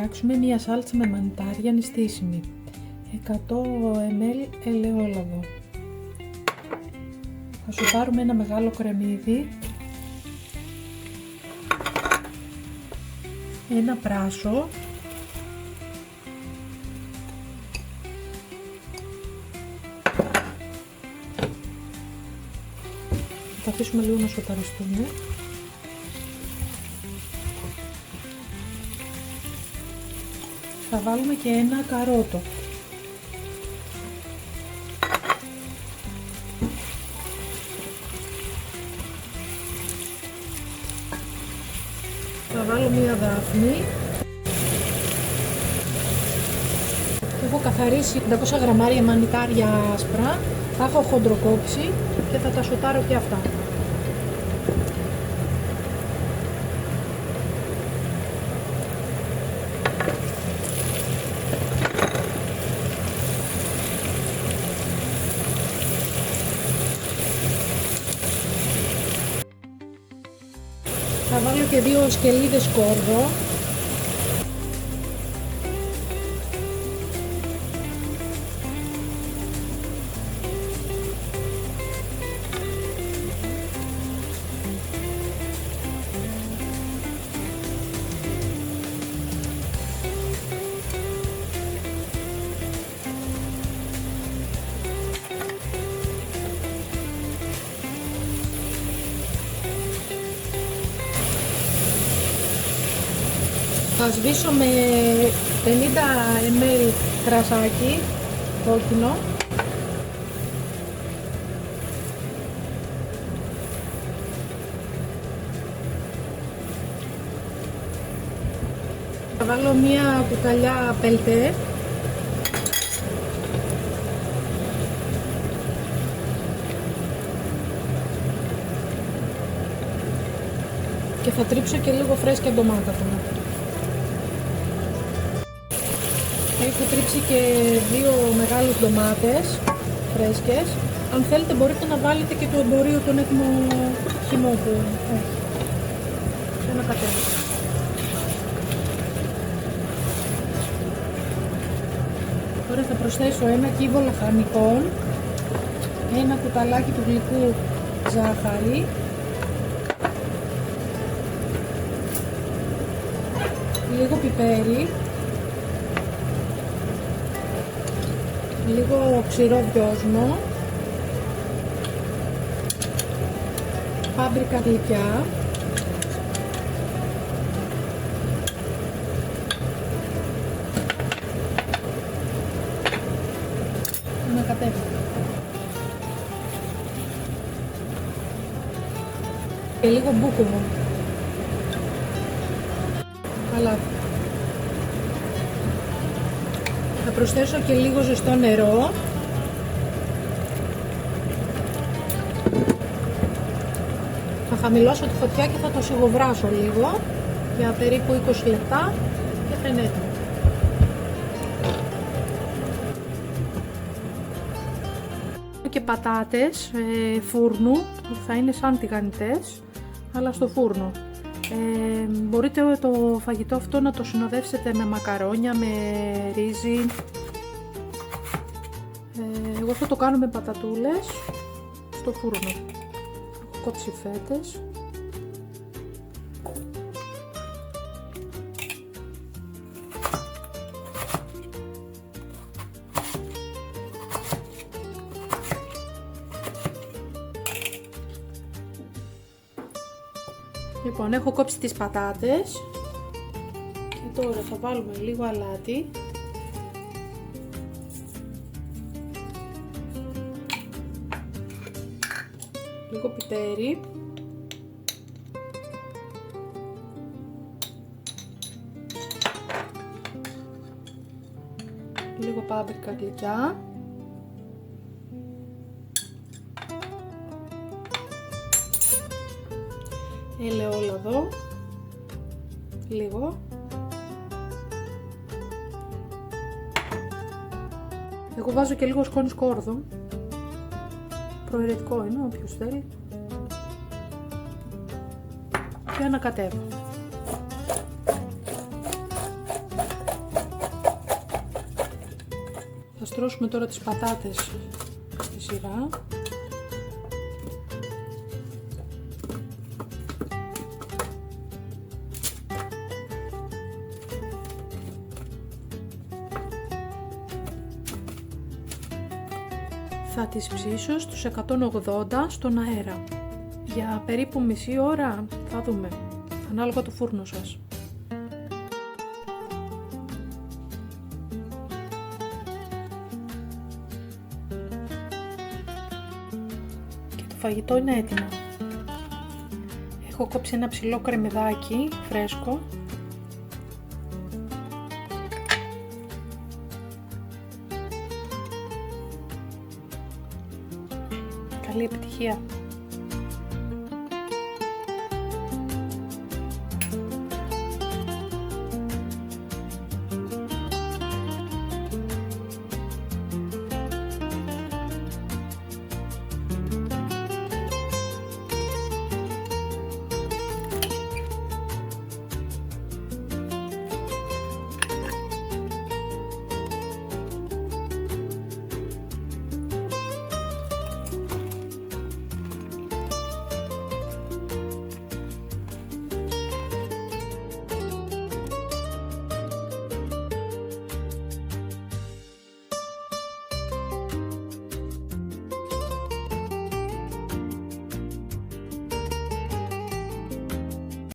φτιάξουμε μια σάλτσα με μανιτάρια νηστίσιμη. 100 ml ελαιόλαδο. Θα σου πάρουμε ένα μεγάλο κρεμμύδι, ένα πράσο, θα αφήσουμε λίγο να σοταριστούν. Θα βάλουμε και ένα καρότο. Θα βάλω μία δάφνη. Έχω καθαρίσει 500 γραμμάρια μανιτάρια άσπρα. Τα έχω χοντροκόψει και θα τα σοτάρω και αυτά. Θα βάλω και 2 σκελίδες σκόρδο. Θα σβήσω με 50 ml κρασάκι κόκκινο. Θα βάλω μία κουταλιά πελτέ. Και θα τρίψω και λίγο φρέσκια ντομάτα τώρα. Έχω τρίψει και 2 μεγάλες ντομάτες φρέσκες. Αν θέλετε μπορείτε να βάλετε και το εμπορίο τον έτοιμο χυμό που έχει. Και να κατέβει. Τώρα θα προσθέσω ένα κύβο λαχανικών, ένα κουταλάκι του γλυκού ζάχαρη, λίγο πιπέρι, λίγο ξηρό δυόσμο, πάμπρικα γλυκιά, να κατέβει. Και λίγο μπούκοβο. Καλά. Θα προσθέσω και λίγο ζεστό νερό. Θα χαμηλώσω τη φωτιά και θα το σιγοβράσω λίγο για περίπου 20 λεπτά και θα είναι έτοιμο. Και πατάτες φούρνου που θα είναι σαν τηγανιτές αλλά στο φούρνο. Μπορείτε το φαγητό αυτό να το συνοδεύσετε με μακαρόνια, με ρύζι. Εγώ θα το κάνω με πατατούλες στο φούρνο. Έχω κόψει φέτες. Λοιπόν, έχω κόψει τις πατάτες και τώρα θα βάλουμε λίγο αλάτι, λίγο πιπέρι, λίγο πάμπρικα γλυκιά, ελαιόλαδο, λίγο. Εγώ βάζω και λίγο σκόνη σκόρδο. Προαιρετικό είναι, όποιος θέλει. Και ανακατεύω. στρώσουμε τώρα τις πατάτες στη σειρά. Θα τις ψήσω στους 180 στον αέρα. Για περίπου μισή ώρα θα δούμε, ανάλογα το φούρνο σας. Και το φαγητό είναι έτοιμο. Έχω κόψει ένα ψηλό κρεμμυδάκι φρέσκο. Καλή επιτυχία!